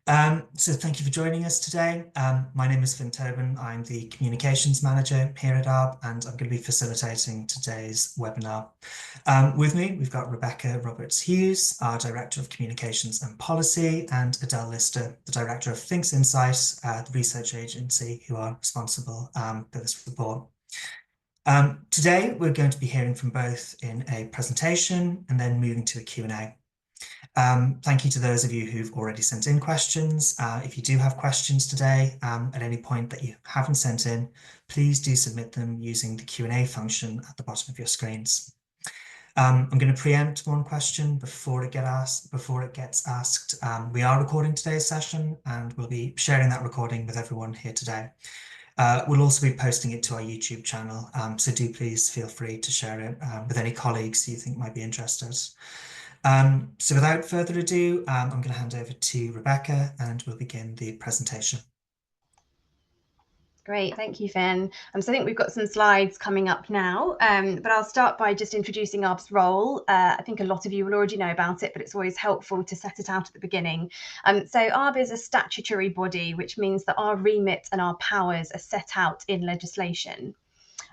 So thank you for joining us today. My name is Finn Tobin. I'm the Communications Manager here at ARB, and I'm going to be facilitating today's webinar. With me, we've got Rebecca Roberts-Hughes, our Director of Communications and Policy, and Adele Lister, the Director of Thinks Insight, the research agency who are responsible for this report. Today, we're going to be hearing from both in a presentation and then moving to a Q&A. Thank you to those of you who've already sent in questions. If you do have questions today at any point that you haven't sent in, please do submit them using the Q&A function at the bottom of your screens. I'm going to preempt one question before it gets asked. We are recording today's session and we'll be sharing that recording with everyone here today. We'll also be posting it to our YouTube channel, so do please feel free to share it with any colleagues who you think might be interested. So without further ado, I'm going to hand over to Rebecca and we'll begin the presentation. Great, thank you, Finn. So I think we've got some slides coming up now, but I'll start by just introducing ARB's role. I think a lot of you will already know about it, but it's always helpful to set it out at the beginning. So ARB is a statutory body, which means that our remit and our powers are set out in legislation.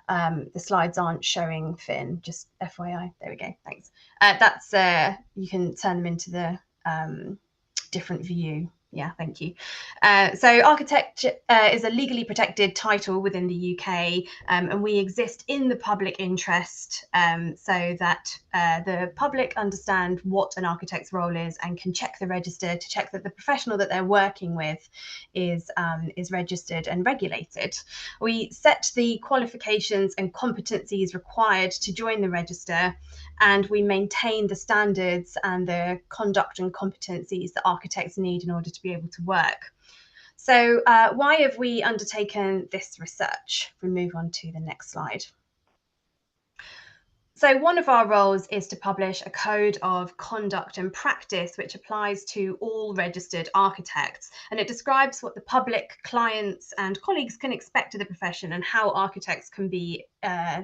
The slides aren't showing, Finn, just FYI. There we go, thanks. You can turn them into the different view. Yeah, thank you. So architect is a legally protected title within the UK, and we exist in the public interest so that the public understand what an architect's role is and can check the register to check that the professional that they're working with is registered and regulated. We set the qualifications and competencies required to join the register, and we maintain the standards and the conduct and competencies that architects need in order to be able to work. So why have we undertaken this research? If we move on to the next slide. So one of our roles is to publish a code of conduct and practice which applies to all registered architects, and it describes what the public, clients and colleagues can expect of the profession and how architects can be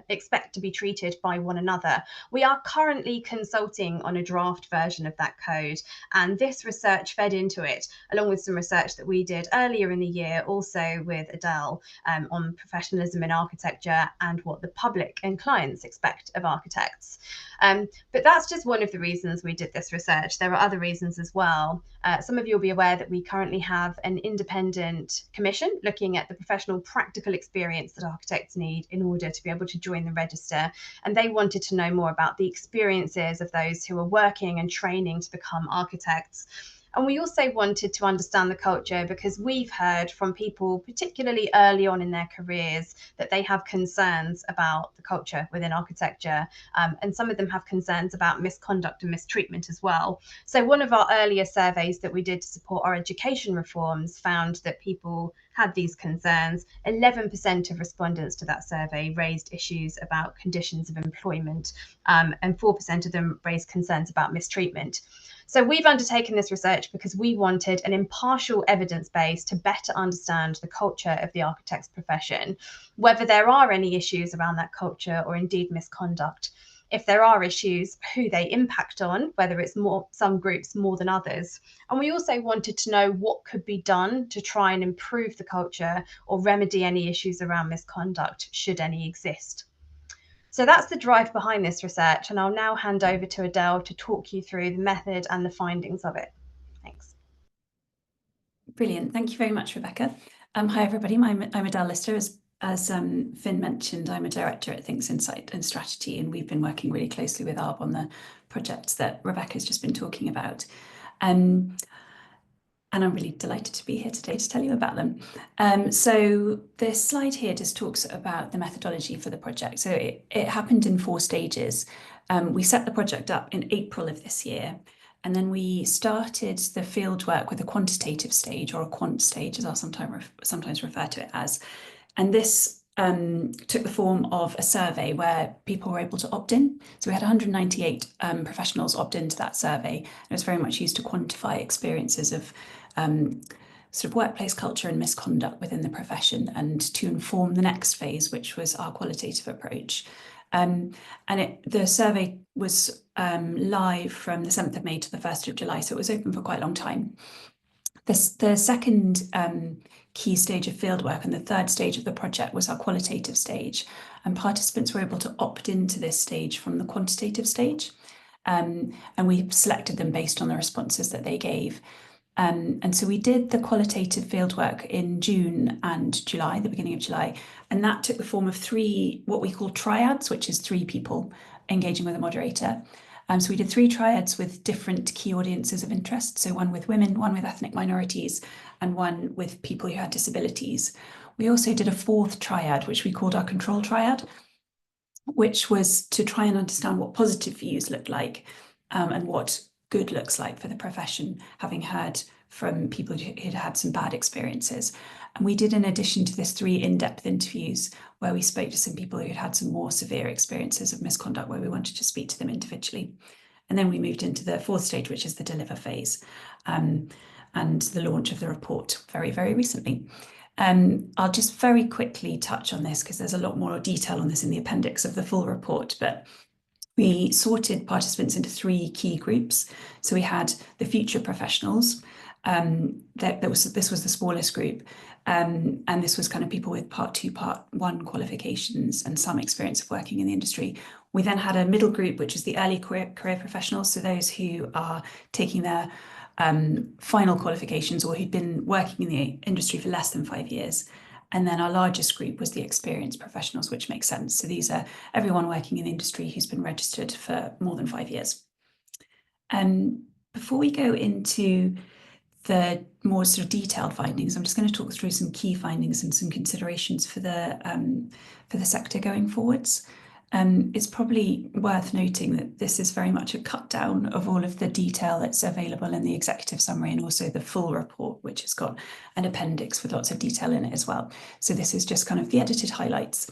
expect to be treated by one another. We are currently consulting on a draft version of that code, and this research fed into it, along with some research that we did earlier in the year, also with Adele, on professionalism in architecture and what the public and clients expect of architects. But that's just one of the reasons we did this research. There are other reasons as well. Some of you will be aware that we currently have an independent commission looking at the professional practical experience that architects need in order to be able to join the register, and they wanted to know more about the experiences of those who are working and training to become architects. And we also wanted to understand the culture because we've heard from people, particularly early on in their careers, that they have concerns about the culture within architecture. And some of them have concerns about misconduct and mistreatment as well. So one of our earlier surveys that we did to support our education reforms found that people had these concerns. 11% of respondents to that survey raised issues about conditions of employment, and 4% of them raised concerns about mistreatment. So we've undertaken this research because we wanted an impartial evidence base to better understand the culture of the architect's profession, whether there are any issues around that culture or indeed misconduct. If there are issues, who they impact on, whether it's some groups more than others. And we also wanted to know what could be done to try and improve the culture or remedy any issues around misconduct, should any exist. So that's the drive behind this research, and I'll now hand over to Adele to talk you through the method and the findings of it. Thanks. Brilliant. Thank you very much, Rebecca. Hi, everybody. I'm Adele Lister. As Finn mentioned, I'm a director at Thinks Insight and Strategy, and we've been working really closely with ARB on the projects that Rebecca's just been talking about. And I'm really delighted to be here today to tell you about them. So this slide here just talks about the methodology for the project. So it happened in 4 stages. We set the project up in April of this year, and then we started the field work with a quantitative stage, or a quant stage, as I'll sometimes refer to it as. And this took the form of a survey where people were able to opt in. So we had 198 professionals opt into that survey. It was very much used to quantify experiences of sort of workplace culture and misconduct within the profession, and to inform the next phase, which was our qualitative approach. The survey was live from the 7th of May to the 1st of July, so it was open for quite a long time. The second key stage of fieldwork and the third stage of the project was our qualitative stage, and participants were able to opt into this stage from the quantitative stage, and we selected them based on the responses that they gave. And so we did the qualitative fieldwork in June and July, the beginning of July, and that took the form of three, what we call triads, which is 3 people engaging with a moderator. So we did 3 triads with different key audiences of interest. So one with women, one with ethnic minorities, and one with people who had disabilities. We also did a 4th triad, which we called our control triad, which was to try and understand what positive views look like, and what good looks like for the profession, having heard from people who'd had some bad experiences. And we did, in addition to this, 3 in-depth interviews where we spoke to some people who'd had some more severe experiences of misconduct, where we wanted to speak to them individually. And then we moved into the 4th stage, which is the deliver phase, and the launch of the report very, very recently. I'll just very quickly touch on this because there's a lot more detail on this in the appendix of the full report, but we sorted participants into 3 key groups. So we had the future professionals. This was the smallest group, and this was kind of people with Part 2, Part 1 qualifications and some experience of working in the industry. We then had a middle group, which is the early career professionals, so those who are taking their final qualifications or who'd been working in the industry for less than 5 years. And then our largest group was the experienced professionals, which makes sense. So these are everyone working in the industry who's been registered for more than 5 years. Before we go into the more sort of detailed findings, I'm just going to talk through some key findings and some considerations for the sector going forwards. It's probably worth noting that this is very much a cut down of all of the detail that's available in the executive summary and also the full report, which has got an appendix with lots of detail in it as well. So this is just kind of the edited highlights.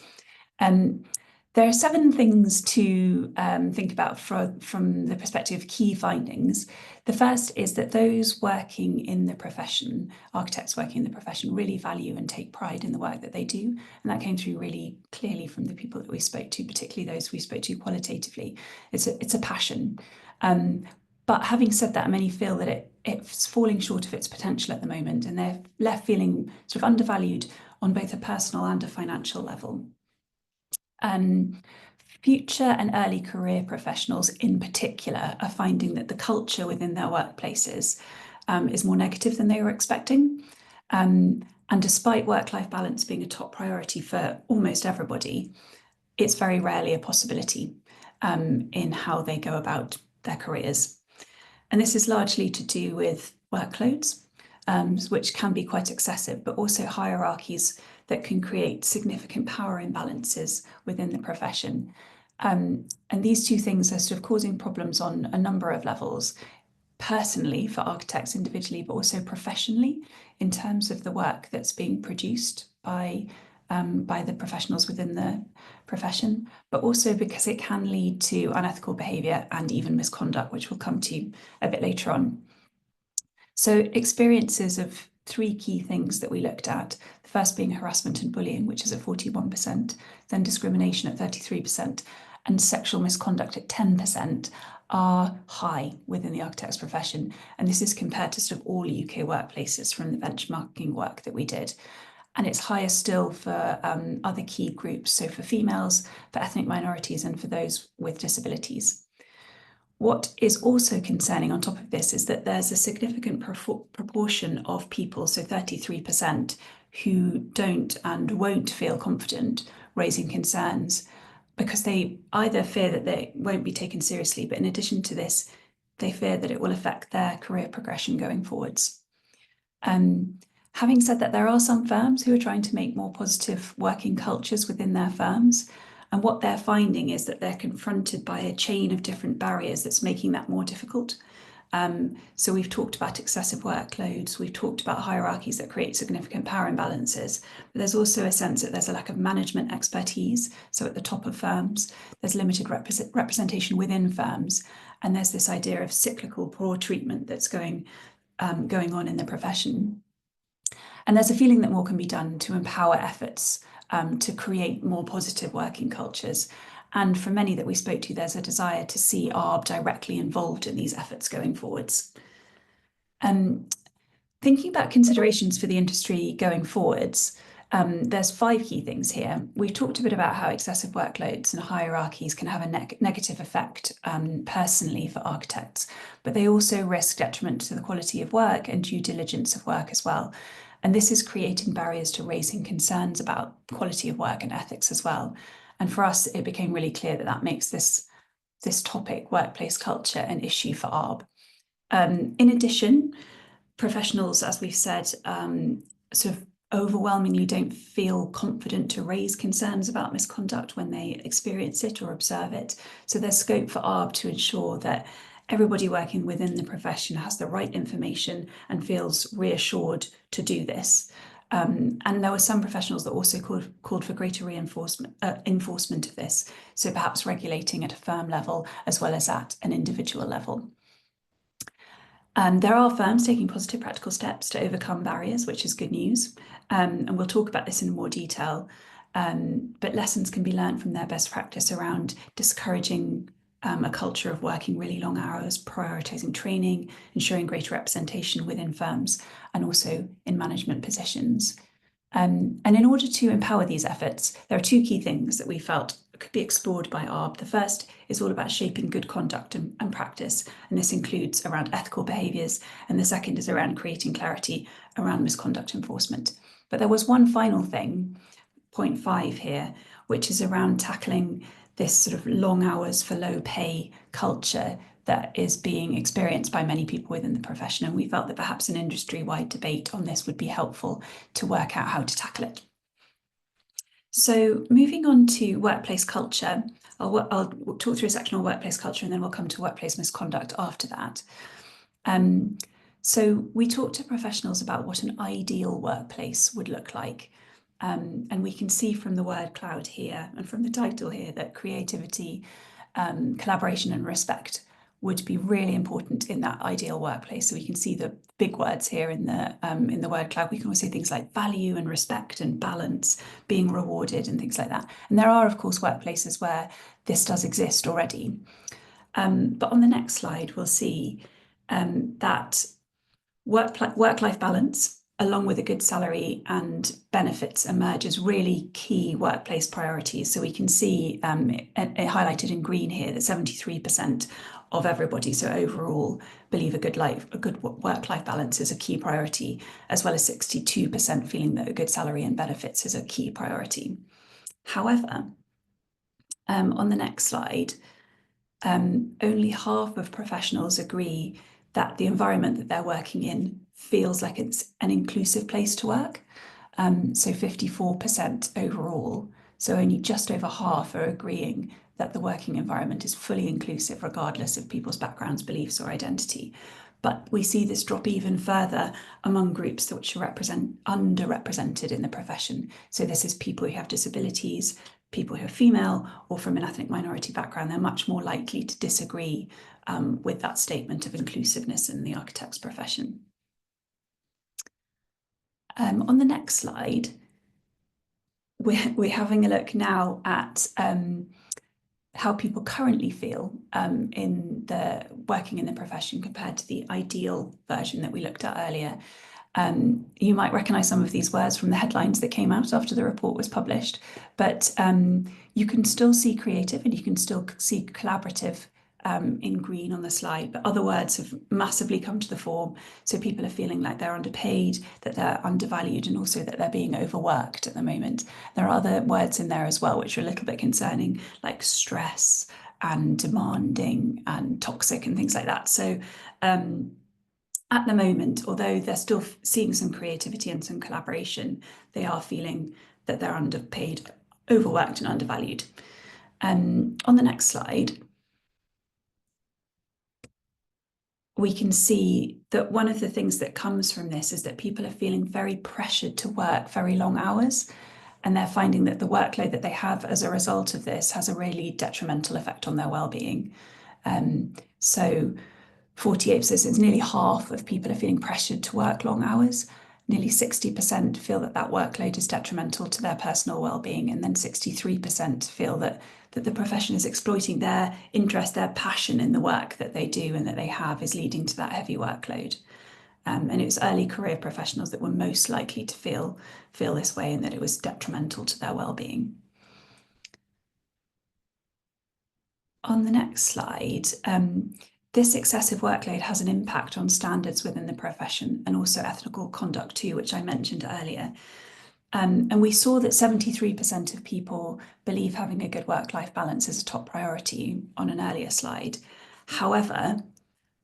There are 7 things to think about from the perspective of key findings. The first is that those working in the profession, architects working in the profession, really value and take pride in the work that they do. And that came through really clearly from the people that we spoke to, particularly those we spoke to qualitatively. It's a passion. But having said that, many feel that it's falling short of its potential at the moment, and they're left feeling sort of undervalued on both a personal and a financial level. Future and early career professionals in particular are finding that the culture within their workplaces is more negative than they were expecting. And despite work-life balance being a top priority for almost everybody, it's very rarely a possibility in how they go about their careers. And this is largely to do with workloads, which can be quite excessive, but also hierarchies that can create significant power imbalances within the profession. And these 2 things are sort of causing problems on a number of levels, personally for architects individually, but also professionally in terms of the work that's being produced by the professionals within the profession, but also because it can lead to unethical behaviour and even misconduct, which we'll come to a bit later on. So experiences of 3 key things that we looked at, the first being harassment and bullying, which is at 41%, then discrimination at 33%, and sexual misconduct at 10%, are high within the architect's profession. And this is compared to sort of all UK workplaces from the benchmarking work that we did. And it's higher still for other key groups, so for females, for ethnic minorities, and for those with disabilities. What is also concerning on top of this is that there's a significant proportion of people, so 33%, who don't and won't feel confident raising concerns because they either fear that they won't be taken seriously, but in addition to this, they fear that it will affect their career progression going forwards. Having said that, there are some firms who are trying to make more positive working cultures within their firms. And what they're finding is that they're confronted by a chain of different barriers that's making that more difficult. So we've talked about excessive workloads, we've talked about hierarchies that create significant power imbalances, but there's also a sense that there's a lack of management expertise. So at the top of firms, there's limited representation within firms, and there's this idea of cyclical poor treatment that's going on in the profession. And there's a feeling that more can be done to empower efforts to create more positive working cultures. And for many that we spoke to, there's a desire to see ARB directly involved in these efforts going forwards. Thinking about considerations for the industry going forwards, there's 5 key things here. We've talked a bit about how excessive workloads and hierarchies can have a negative effect personally for architects, but they also risk detriment to the quality of work and due diligence of work as well. And this is creating barriers to raising concerns about quality of work and ethics as well. And for us, it became really clear that that makes this topic, workplace culture, an issue for ARB. In addition, professionals, as we've said, sort of overwhelmingly don't feel confident to raise concerns about misconduct when they experience it or observe it. So there's scope for ARB to ensure that everybody working within the profession has the right information and feels reassured to do this. And there were some professionals that also called for greater enforcement of this, so perhaps regulating at a firm level as well as at an individual level. There are firms taking positive practical steps to overcome barriers, which is good news, and we'll talk about this in more detail, but lessons can be learned from their best practice around discouraging a culture of working really long hours, prioritising training, ensuring greater representation within firms and also in management positions. And in order to empower these efforts, there are 2 key things that we felt could be explored by ARB. The first is all about shaping good conduct and practice, and this includes around ethical behaviours, and the second is around creating clarity around misconduct enforcement. But there was one final thing, point 5 here, which is around tackling this sort of long hours for low pay culture that is being experienced by many people within the profession, and we felt that perhaps an industry-wide debate on this would be helpful to work out how to tackle it. So moving on to workplace culture, I'll talk through a section on workplace culture and then we'll come to workplace misconduct after that. So we talked to professionals about what an ideal workplace would look like. And we can see from the word cloud here and from the title here that creativity, collaboration and respect would be really important in that ideal workplace. So we can see the big words here in the word cloud. We can also see things like value and respect and balance, being rewarded and things like that. And there are, of course, workplaces where this does exist already. But on the next slide, we'll see that work-life balance, along with a good salary and benefits, emerge as really key workplace priorities. So we can see it highlighted in green here that 73% of everybody, so overall, believe a good work-life balance is a key priority, as well as 62% feeling that a good salary and benefits is a key priority. However, on the next slide, only half of professionals agree that the environment that they're working in feels like it's an inclusive place to work. So 54% overall. So only just over half are agreeing that the working environment is fully inclusive, regardless of people's backgrounds, beliefs, or identity. But we see this drop even further among groups which are underrepresented in the profession. So this is people who have disabilities, people who are female, or from an ethnic minority background. They're much more likely to disagree with that statement of inclusiveness in the architect's profession. On the next slide, we're having a look now at how people currently feel in the working in the profession compared to the ideal version that we looked at earlier. You might recognise some of these words from the headlines that came out after the report was published, but you can still see creative and you can still see collaborative in green on the slide, but other words have massively come to the fore. So people are feeling like they're underpaid, that they're undervalued, and also that they're being overworked at the moment. There are other words in there as well, which are a little bit concerning, like stress and demanding and toxic and things like that. So at the moment, although they're still seeing some creativity and some collaboration, they are feeling that they're underpaid, overworked and undervalued. On the next slide, we can see that one of the things that comes from this is that people are feeling very pressured to work very long hours, and they're finding that the workload that they have as a result of this has a really detrimental effect on their well-being. So 48%, so it's nearly half of people are feeling pressured to work long hours. Nearly 60% feel that that workload is detrimental to their personal well-being, and then 63% feel that the profession is exploiting their interest, their passion in the work that they do and that they have is leading to that heavy workload. And it was early career professionals that were most likely to feel this way, and that it was detrimental to their well-being. On the next slide, this excessive workload has an impact on standards within the profession and also ethical conduct too, which I mentioned earlier. And we saw that 73% of people believe having a good work-life balance is a top priority on an earlier slide. However,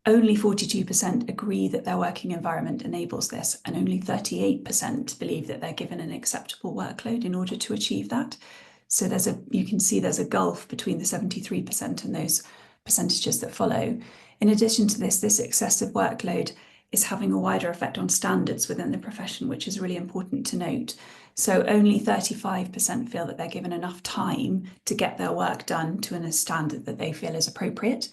only 42% agree that their working environment enables this, and only 38% believe that they're given an acceptable workload in order to achieve that. So you can see there's a gulf between the 73% and those percentages that follow. In addition to this excessive workload is having a wider effect on standards within the profession, which is really important to note. So only 35% feel that they're given enough time to get their work done to a standard that they feel is appropriate.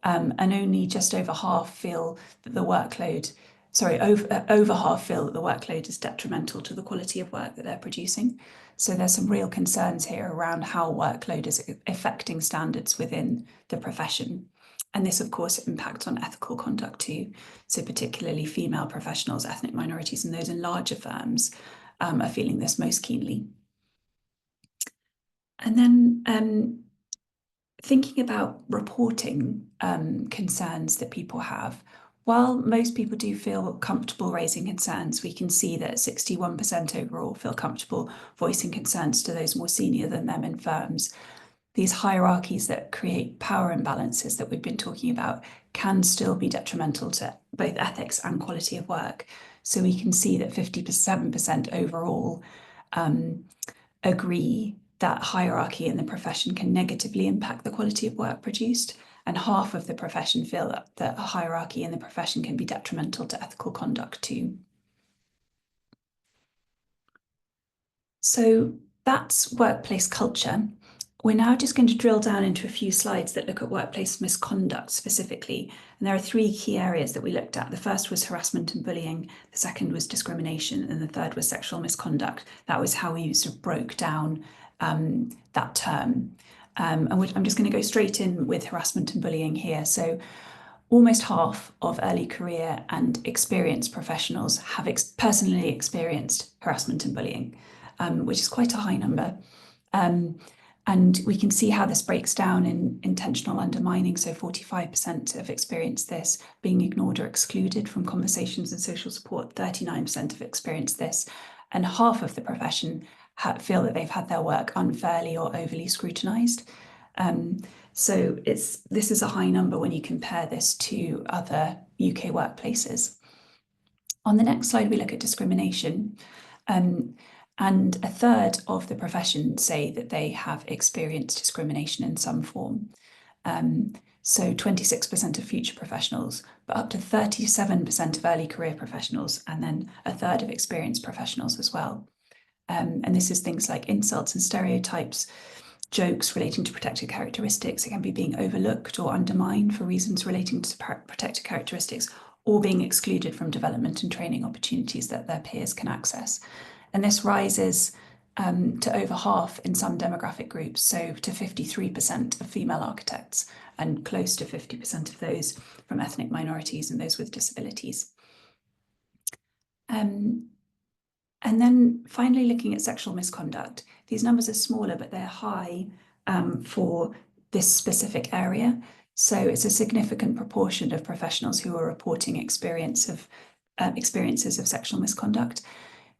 And only just over half feel that the workload, over half feel that the workload is detrimental to the quality of work that they're producing. So there's some real concerns here around how workload is affecting standards within the profession. And this, of course, impacts on ethical conduct too. So particularly female professionals, ethnic minorities, and those in larger firms are feeling this most keenly. And then thinking about reporting concerns that people have, while most people do feel comfortable raising concerns, we can see that 61% overall feel comfortable voicing concerns to those more senior than them in firms. These hierarchies that create power imbalances that we've been talking about can still be detrimental to both ethics and quality of work. So we can see that 57% overall agree that hierarchy in the profession can negatively impact the quality of work produced, and half of the profession feel that a hierarchy in the profession can be detrimental to ethical conduct too. So that's workplace culture. We're now just going to drill down into a few slides that look at workplace misconduct specifically. And there are three key areas that we looked at. The first was harassment and bullying, the second was discrimination, and the third was sexual misconduct. That was how we sort of broke down that term. And I'm just going to go straight in with harassment and bullying here. So almost half of early career and experienced professionals have personally experienced harassment and bullying, which is quite a high number. And we can see how this breaks down in intentional undermining. So 45% have experienced this, being ignored or excluded from conversations and social support. 39% have experienced this, and half of the profession feel that they've had their work unfairly or overly scrutinised. So this is a high number when you compare this to other UK workplaces. On the next slide, we look at discrimination. And a third of the profession say that they have experienced discrimination in some form. So 26% of future professionals, but up to 37% of early career professionals, and then a third of experienced professionals as well. And this is things like insults and stereotypes, jokes relating to protected characteristics. It can be being overlooked or undermined for reasons relating to protected characteristics, or being excluded from development and training opportunities that their peers can access. And this rises to over half in some demographic groups, so to 53% of female architects, and close to 50% of those from ethnic minorities and those with disabilities. And then finally, looking at sexual misconduct, these numbers are smaller, but they're high for this specific area. So it's a significant proportion of professionals who are reporting experiences of sexual misconduct.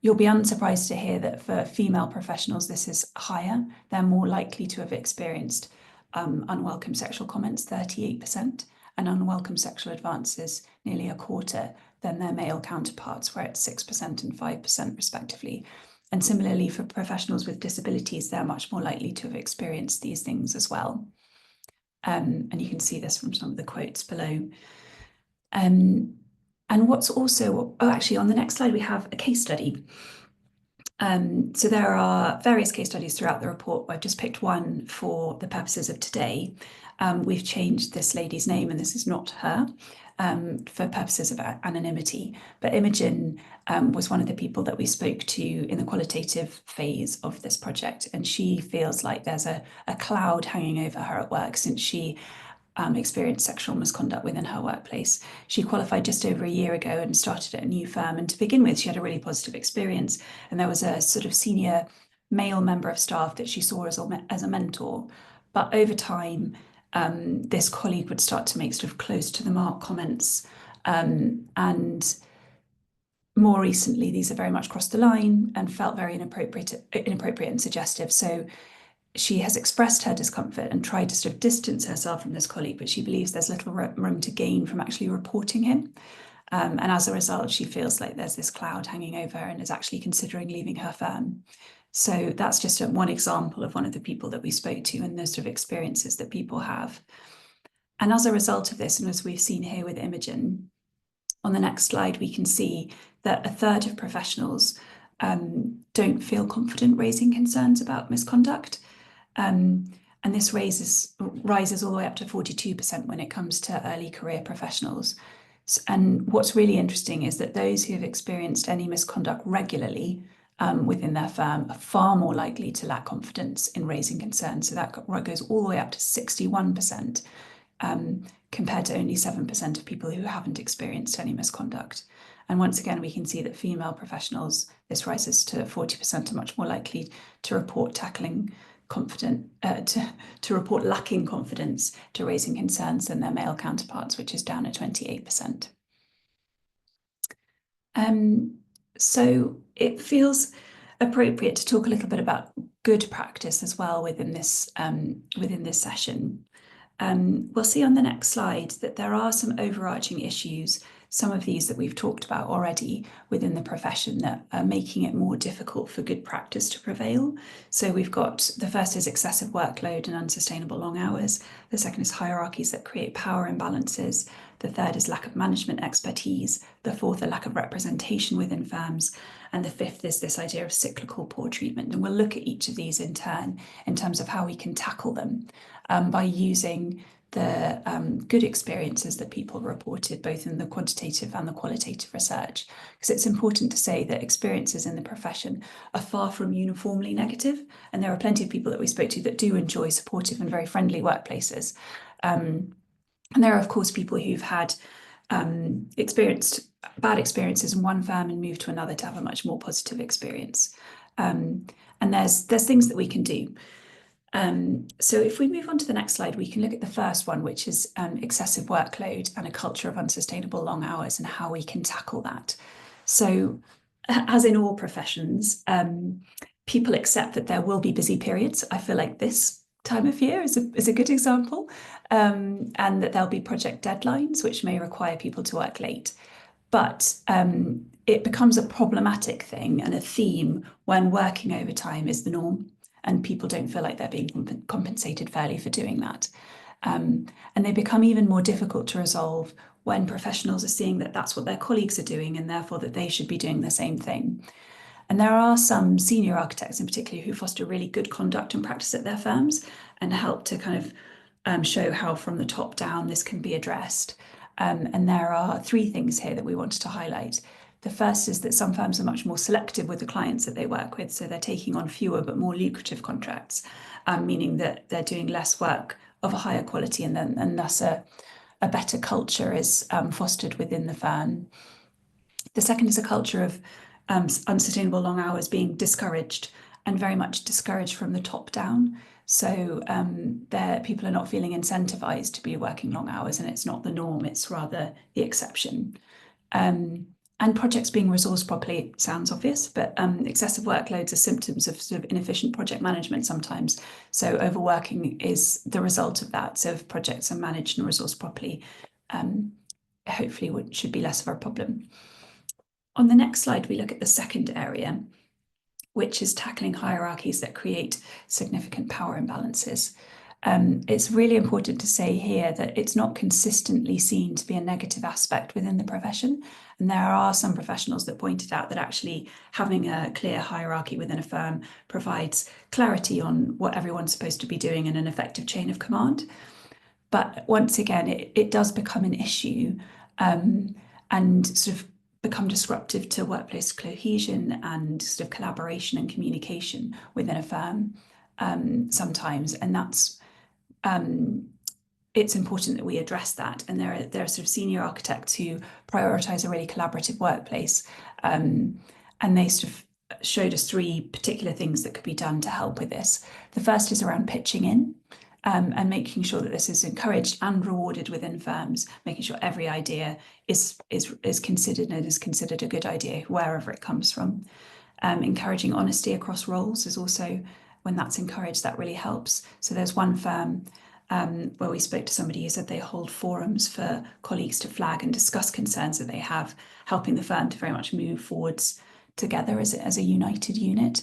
You'll be unsurprised to hear that for female professionals, this is higher. They're more likely to have experienced unwelcome sexual comments, 38%, and unwelcome sexual advances, nearly a quarter, than their male counterparts, where it's 6% and 5% respectively. And similarly, for professionals with disabilities, they're much more likely to have experienced these things as well. And you can see this from some of the quotes below. And what's also, actually on the next slide, we have a case study. So there are various case studies throughout the report. I've just picked one for the purposes of today. We've changed this lady's name, and this is not her, for purposes of anonymity. But Imogen was one of the people that we spoke to in the qualitative phase of this project, and she feels like there's a cloud hanging over her at work since she experienced sexual misconduct within her workplace. She qualified just over a year ago and started at a new firm. And to begin with, she had a really positive experience. And there was a sort of senior male member of staff that she saw as a mentor. But over time, this colleague would start to make sort of close to the mark comments. And more recently, these are very much crossed the line and felt very inappropriate and suggestive. So she has expressed her discomfort and tried to sort of distance herself from this colleague, but she believes there's little room to gain from actually reporting him. And as a result, she feels like there's this cloud hanging over her and is actually considering leaving her firm. So that's just one example of one of the people that we spoke to and the sort of experiences that people have. And as a result of this, and as we've seen here with Imogen, on the next slide, we can see that a third of professionals don't feel confident raising concerns about misconduct. And this rises all the way up to 42% when it comes to early career professionals. And what's really interesting is that those who have experienced any misconduct regularly within their firm are far more likely to lack confidence in raising concerns. So that goes all the way up to 61%, compared to only 7% of people who haven't experienced any misconduct. And once again, we can see that female professionals, this rises to 40%, are much more likely to report to report lacking confidence to raising concerns than their male counterparts, which is down at 28%. So it feels appropriate to talk a little bit about good practice as well within this session. We'll see on the next slide that there are some overarching issues, some of these that we've talked about already within the profession, that are making it more difficult for good practice to prevail. So we've got, the first is excessive workload and unsustainable long hours. The second is hierarchies that create power imbalances. The third is lack of management expertise. The fourth, a lack of representation within firms. And the fifth is this idea of cyclical poor treatment. And we'll look at each of these in turn in terms of how we can tackle them by using the good experiences that people reported, both in the quantitative and the qualitative research. Because it's important to say that experiences in the profession are far from uniformly negative. And there are plenty of people that we spoke to that do enjoy supportive and very friendly workplaces. And there are, of course, people who've had experienced bad experiences in one firm and moved to another to have a much more positive experience. And there's things that we can do. So if we move on to the next slide, we can look at the first one, which is excessive workload and a culture of unsustainable long hours and how we can tackle that. So as in all professions, people accept that there will be busy periods. I feel like this time of year is a good example, and that there'll be project deadlines, which may require people to work late. But it becomes a problematic thing and a theme when working overtime is the norm and people don't feel like they're being compensated fairly for doing that. And they become even more difficult to resolve when professionals are seeing that that's what their colleagues are doing and therefore that they should be doing the same thing. And there are some senior architects in particular who foster really good conduct and practice at their firms and help to kind of show how from the top down this can be addressed. And there are three things here that we wanted to highlight. The first is that some firms are much more selective with the clients that they work with, so they're taking on fewer but more lucrative contracts, meaning that they're doing less work of a higher quality, and thus a better culture is fostered within the firm. The second is a culture of unsustainable long hours being discouraged, and very much discouraged from the top down. So people are not feeling incentivized to be working long hours, and it's not the norm, it's rather the exception. And projects being resourced properly sounds obvious, but excessive workloads are symptoms of sort of inefficient project management sometimes. So overworking is the result of that. So if projects are managed and resourced properly, hopefully should be less of a problem. On the next slide, we look at the second area, which is tackling hierarchies that create significant power imbalances. It's really important to say here that it's not consistently seen to be a negative aspect within the profession. And there are some professionals that pointed out that actually having a clear hierarchy within a firm provides clarity on what everyone's supposed to be doing and an effective chain of command. But once again, it does become an issue and sort of become disruptive to workplace cohesion and sort of collaboration and communication within a firm sometimes. And that's it's important that we address that. And there are sort of senior architects who prioritise a really collaborative workplace, and they sort of showed us 3 particular things that could be done to help with this. The first is around pitching in, and making sure that this is encouraged and rewarded within firms, making sure every idea is considered and is considered a good idea wherever it comes from. Encouraging honesty across roles is also, when that's encouraged, that really helps. So there's one firm where we spoke to somebody who said they hold forums for colleagues to flag and discuss concerns that they have, helping the firm to very much move forwards together as a united unit.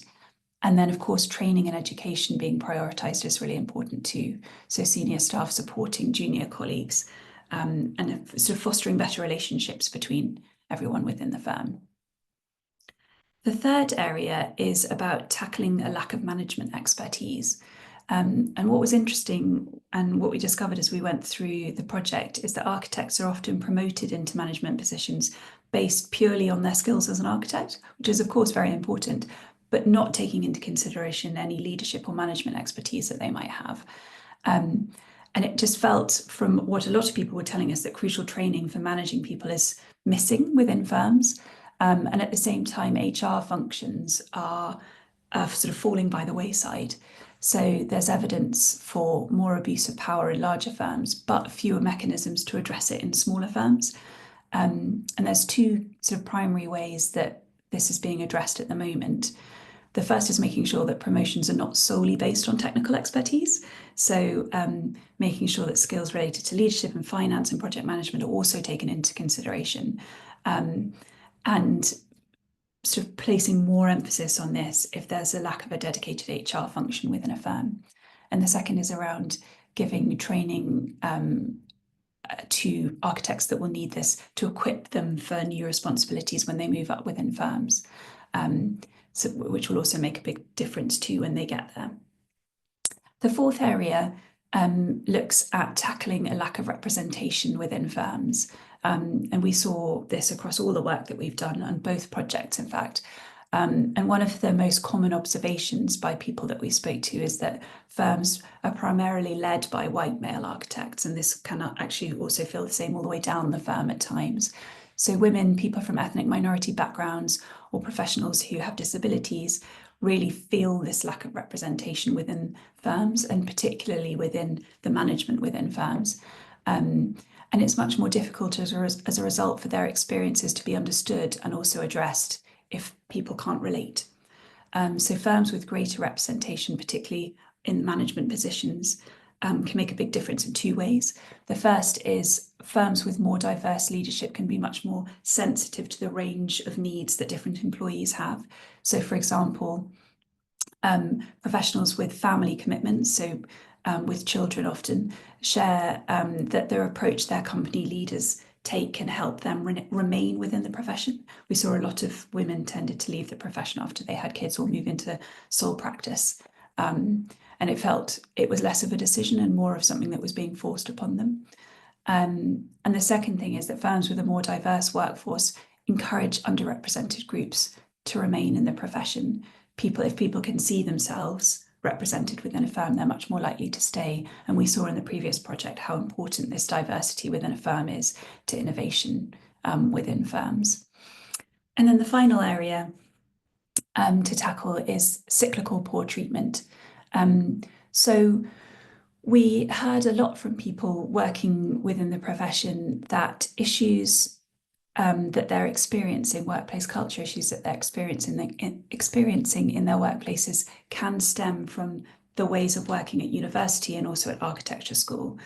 And then, of course, training and education being prioritised is really important too. So senior staff supporting junior colleagues, and sort of fostering better relationships between everyone within the firm. The third area is about tackling a lack of management expertise. And what was interesting and what we discovered as we went through the project is that architects are often promoted into management positions based purely on their skills as an architect, which is of course very important, but not taking into consideration any leadership or management expertise that they might have. And it just felt, from what a lot of people were telling us, that crucial training for managing people is missing within firms. And at the same time, HR functions are sort of falling by the wayside. So there's evidence for more abuse of power in larger firms, but fewer mechanisms to address it in smaller firms. And there's 2 sort of primary ways that this is being addressed at the moment. The first is making sure that promotions are not solely based on technical expertise. So making sure that skills related to leadership and finance and project management are also taken into consideration. And sort of placing more emphasis on this if there's a lack of a dedicated HR function within a firm. And the second is around giving training to architects that will need this to equip them for new responsibilities when they move up within firms, which will also make a big difference too when they get there. The fourth area looks at tackling a lack of representation within firms. And we saw this across all the work that we've done on both projects, in fact. And one of the most common observations by people that we spoke to is that firms are primarily led by white male architects, and this can actually also feel the same all the way down the firm at times. So women, people from ethnic minority backgrounds, or professionals who have disabilities really feel this lack of representation within firms, and particularly within the management within firms. And it's much more difficult as a result for their experiences to be understood and also addressed if people can't relate. So firms with greater representation, particularly in management positions, can make a big difference in 2 ways. The first is firms with more diverse leadership can be much more sensitive to the range of needs that different employees have. So for example, professionals with family commitments, so with children often, share that the approach their company leaders take can help them remain within the profession. We saw a lot of women tended to leave the profession after they had kids or move into sole practice. And it felt it was less of a decision and more of something that was being forced upon them. And the second thing is that firms with a more diverse workforce encourage underrepresented groups to remain in the profession. If people can see themselves represented within a firm, they're much more likely to stay. And we saw in the previous project how important this diversity within a firm is to innovation within firms. And then the final area to tackle is cyclical poor treatment. So we heard a lot from people working within the profession that issues that they're experiencing, workplace culture issues that they're experiencing in their workplaces, can stem from the ways of working at university and also at architecture school.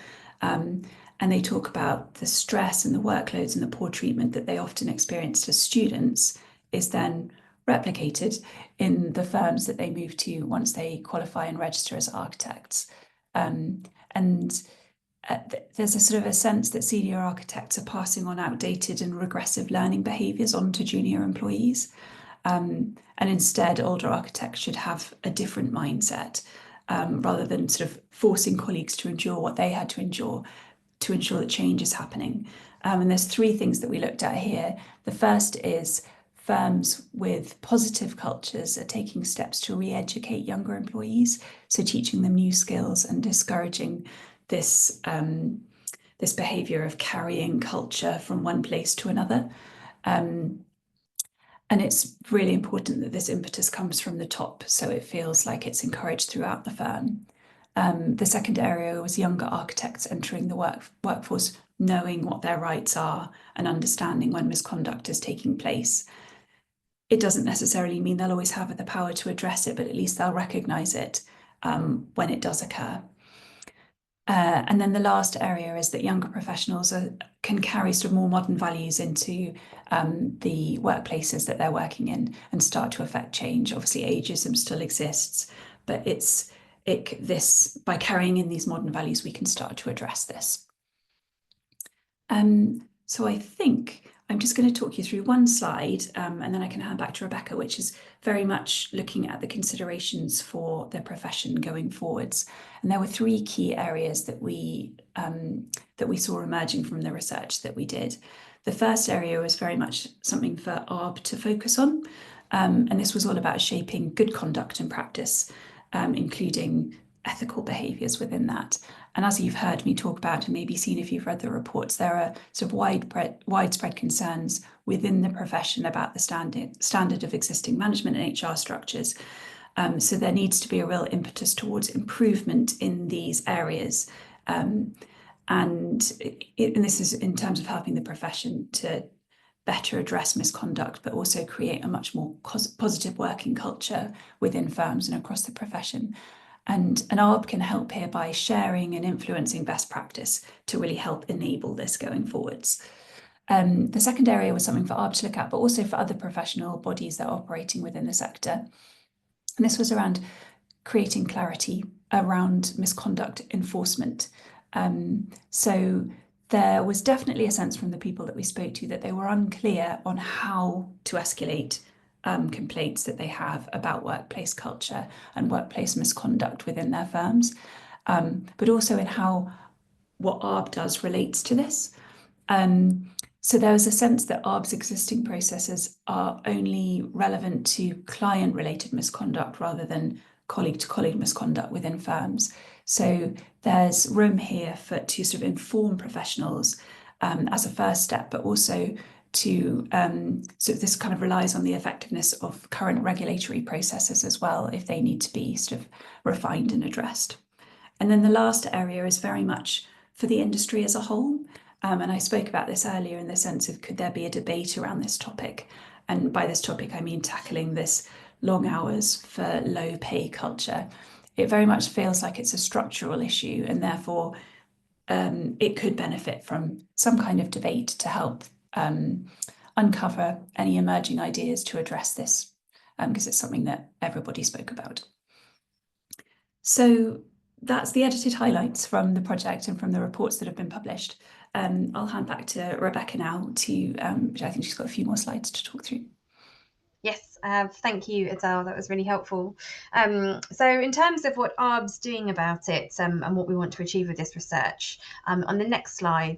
And they talk about the stress and the workloads and the poor treatment that they often experienced as students is then replicated in the firms that they move to once they qualify and register as architects. There's a sort of a sense that senior architects are passing on outdated and regressive learning behaviours onto junior employees. And instead, older architects should have a different mindset, rather than sort of forcing colleagues to endure what they had to endure to ensure that change is happening. And there's 3 things that we looked at here. The first is firms with positive cultures are taking steps to re-educate younger employees, so teaching them new skills and discouraging this this behaviour of carrying culture from one place to another. And it's really important that this impetus comes from the top, so it feels like it's encouraged throughout the firm. The second area was younger architects entering the workforce, knowing what their rights are and understanding when misconduct is taking place. It doesn't necessarily mean they'll always have the power to address it, but at least they'll recognise it when it does occur. And then the last area is that younger professionals can carry sort of more modern values into the workplaces that they're working in and start to affect change. Obviously, ageism still exists, but by carrying in these modern values, we can start to address this. So I think I'm just going to talk you through one slide, and then I can hand back to Rebecca, which is very much looking at the considerations for the profession going forwards. And there were three key areas that we saw emerging from the research that we did. The first area was very much something for ARB to focus on, and this was all about shaping good conduct and practice, including ethical behaviours within that. And as you've heard me talk about and maybe seen if you've read the reports, there are sort of widespread concerns within the profession about the standard of existing management and HR structures. So there needs to be a real impetus towards improvement in these areas. And this is in terms of helping the profession to better address misconduct, but also create a much more positive working culture within firms and across the profession. And an ARB can help here by sharing and influencing best practice to really help enable this going forwards. The second area was something for ARB to look at, but also for other professional bodies that are operating within the sector. And this was around creating clarity around misconduct enforcement. So there was definitely a sense from the people that we spoke to that they were unclear on how to escalate complaints that they have about workplace culture and workplace misconduct within their firms, but also in how what ARB does relates to this. So there was a sense that ARB's existing processes are only relevant to client-related misconduct rather than colleague-to-colleague misconduct within firms. So there's room here to sort of inform professionals as a first step, but also to so this kind of relies on the effectiveness of current regulatory processes as well, if they need to be sort of refined and addressed. And then the last area is very much for the industry as a whole. And I spoke about this earlier in the sense of could there be a debate around this topic? And by this topic, I mean tackling this long hours for low pay culture. It very much feels like it's a structural issue, and therefore it could benefit from some kind of debate to help uncover any emerging ideas to address this, because it's something that everybody spoke about. So that's the edited highlights from the project and from the reports that have been published. I'll hand back to Rebecca now to, I think she's got a few more slides to talk through. Yes, thank you, Adele. That was really helpful. So in terms of what ARB's doing about it and what we want to achieve with this research, on the next slide,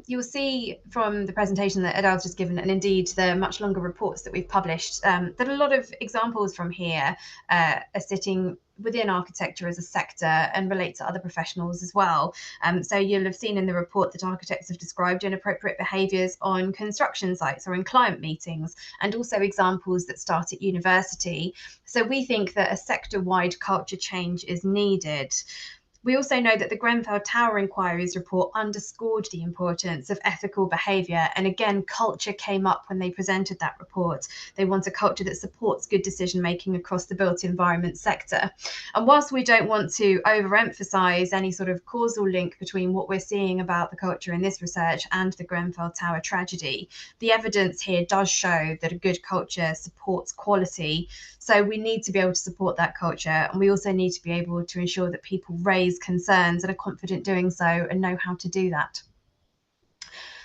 you'll see from the presentation that Adele's just given, and indeed the much longer reports that we've published, that a lot of examples from here are sitting within architecture as a sector and relate to other professionals as well. So you'll have seen in the report that architects have described inappropriate behaviours on construction sites or in client meetings, and also examples that start at university. So we think that a sector-wide culture change is needed. We also know that the Grenfell Tower Inquiry's report underscored the importance of ethical behaviour, and again, culture came up when they presented that report. They want a culture that supports good decision making across the built environment sector. And whilst we don't want to overemphasise any sort of causal link between what we're seeing about the culture in this research and the Grenfell Tower tragedy, the evidence here does show that a good culture supports quality. So we need to be able to support that culture, and we also need to be able to ensure that people raise concerns and are confident doing so and know how to do that.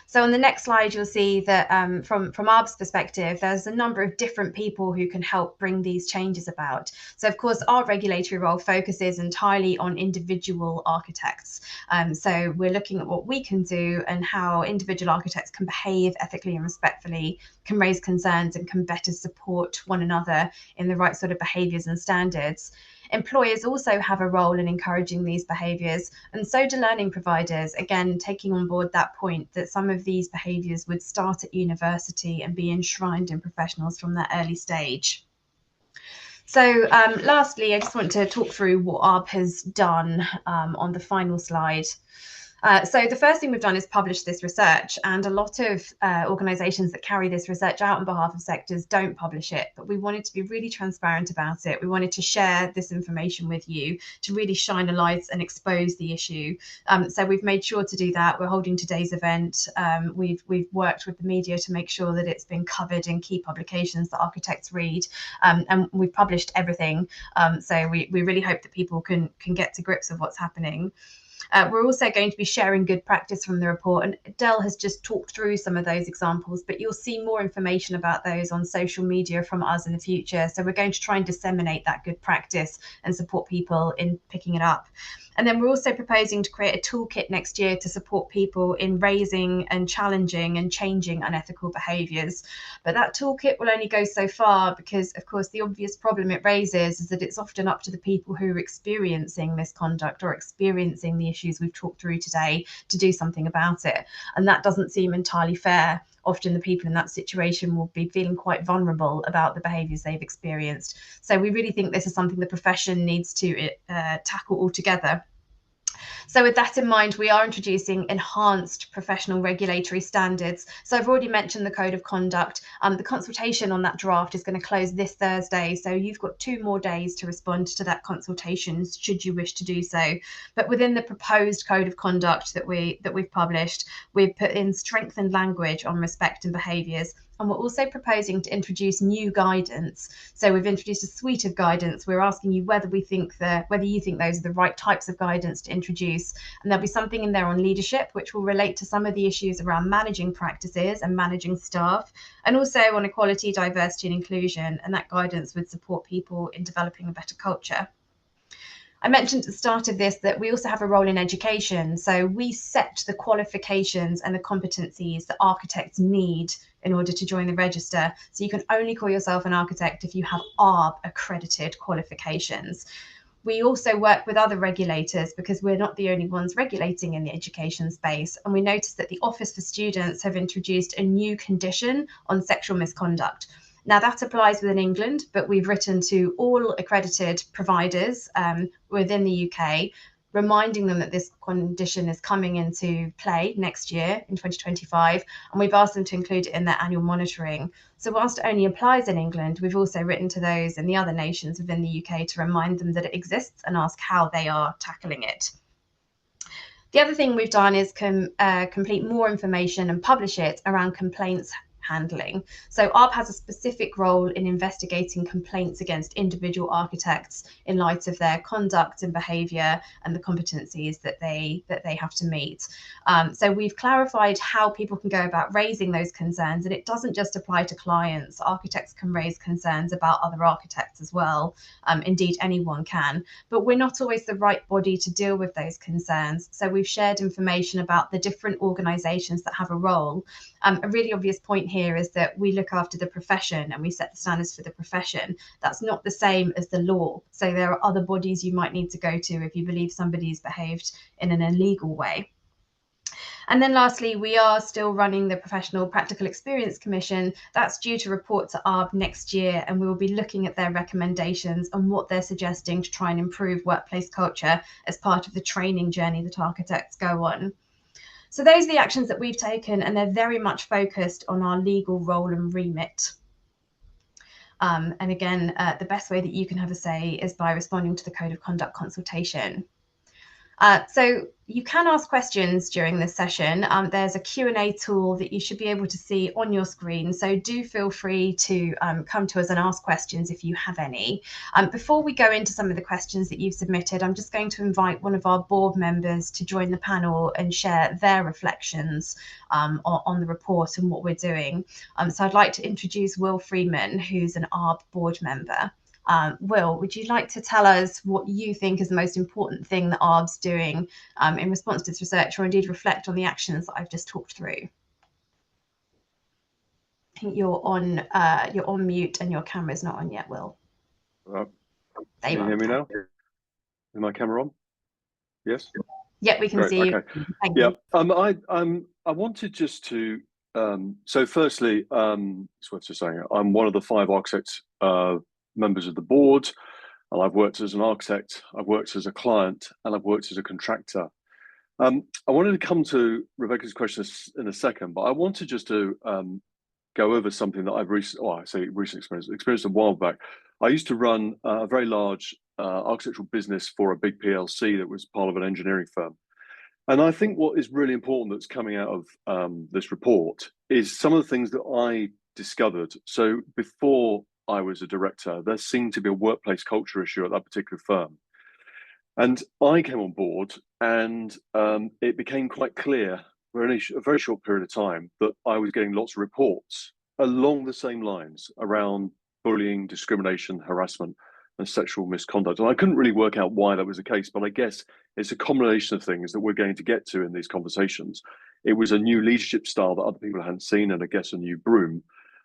So on the next slide, you'll see that from ARB's perspective, there's a number of different people who can help bring these changes about. So of course, our regulatory role focuses entirely on individual architects. So we're looking at what we can do and how individual architects can behave ethically and respectfully, can raise concerns and can better support one another in the right sort of behaviours and standards. Employers also have a role in encouraging these behaviours, and so do learning providers, again, taking on board that point that some of these behaviours would start at university and be enshrined in professionals from that early stage. So lastly, I just want to talk through what ARB has done on the final slide. So the first thing we've done is publish this research, and a lot of organisations that carry this research out on behalf of sectors don't publish it, but we wanted to be really transparent about it. We wanted to share this information with you to really shine a light and expose the issue. So we've made sure to do that. We're holding today's event. We've worked with the media to make sure that it's been covered in key publications that architects read, and we've published everything. So we really hope that people can get to grips with what's happening. We're also going to be sharing good practice from the report, and Del has just talked through some of those examples, but you'll see more information about those on social media from us in the future. So we're going to try and disseminate that good practice and support people in picking it up. And then we're also proposing to create a toolkit next year to support people in raising and challenging and changing unethical behaviours. But that toolkit will only go so far because, of course, the obvious problem it raises is that it's often up to the people who are experiencing misconduct or experiencing the issues we've talked through today to do something about it. And that doesn't seem entirely fair. Often the people in that situation will be feeling quite vulnerable about the behaviours they've experienced. So we really think this is something the profession needs to tackle altogether. So with that in mind, we are introducing enhanced professional regulatory standards. So I've already mentioned the Code of Conduct. The consultation on that draft is going to close this Thursday. So you've got 2 more days to respond to that consultation, should you wish to do so. But within the proposed Code of Conduct that we've published, we've put in strengthened language on respect and behaviours. And we're also proposing to introduce new guidance. So we've introduced a suite of guidance. We're asking you whether you think those are the right types of guidance to introduce. And there'll be something in there on leadership, which will relate to some of the issues around managing practices and managing staff, and also on equality, diversity and inclusion. And that guidance would support people in developing a better culture. I mentioned at the start of this that we also have a role in education. So we set the qualifications and the competencies that architects need in order to join the register. So you can only call yourself an architect if you have ARB accredited qualifications. We also work with other regulators because we're not the only ones regulating in the education space. And we noticed that the Office for Students have introduced a new condition on sexual misconduct. Now that applies within England, but we've written to all accredited providers within the UK, reminding them that this condition is coming into play next year in 2025, and we've asked them to include it in their annual monitoring. So whilst it only applies in England, we've also written to those in the other nations within the UK to remind them that it exists and ask how they are tackling it. The other thing we've done is complete more information and publish it around complaints handling. So ARB has a specific role in investigating complaints against individual architects in light of their conduct and behaviour and the competencies that they have to meet. So we've clarified how people can go about raising those concerns, and it doesn't just apply to clients. Architects can raise concerns about other architects as well. Indeed, anyone can, but we're not always the right body to deal with those concerns. So we've shared information about the different organisations that have a role. A really obvious point here is that we look after the profession and we set the standards for the profession. That's not the same as the law. So there are other bodies you might need to go to if you believe somebody's behaved in an illegal way. And then lastly, we are still running the Professional Practical Experience Commission. That's due to report to ARB next year, and we will be looking at their recommendations and what they're suggesting to try and improve workplace culture as part of the training journey that architects go on. So those are the actions that we've taken, and they're very much focused on our legal role and remit. And again, the best way that you can have a say is by responding to the Code of Conduct consultation. So you can ask questions during this session. There's a Q&A tool that you should be able to see on your screen. So do feel free to come to us and ask questions if you have any. Before we go into some of the questions that you've submitted, I'm just going to invite one of our board members to join the panel and share their reflections on the report and what we're doing. So I'd like to introduce Will Freeman, who's an ARB board member. Will, would you like to tell us what you think is the most important thing that ARB's doing in response to this research, or indeed reflect on the actions that I've just talked through? I think you're on mute and your camera's not on yet, Will. There you Can you are. hear me now? Is my camera on? Yes. Yep, we can Great. see you. Okay. Thank Yeah. you. I wanted just to so firstly, it's worth just saying I'm one of the 5 architect members of the board, and I've worked as an architect, I've worked as a client, and I've worked as a contractor. I wanted to come to Rebecca's question in a second, but I wanted just to go over something that I've recently experienced a while back. I used to run a very large architectural business for a big PLC that was part of an engineering firm. And I think what is really important that's coming out of this report is some of the things that I discovered. So before I was a director, there seemed to be a workplace culture issue at that particular firm. And I came on board, and it became quite clear for a very short period of time that I was getting lots of reports along the same lines around bullying, discrimination, harassment, and sexual misconduct. And I couldn't really work out why that was the case, but I guess it's a combination of things that we're going to get to in these conversations. It was a new leadership style that other people hadn't seen, and I guess a new broom.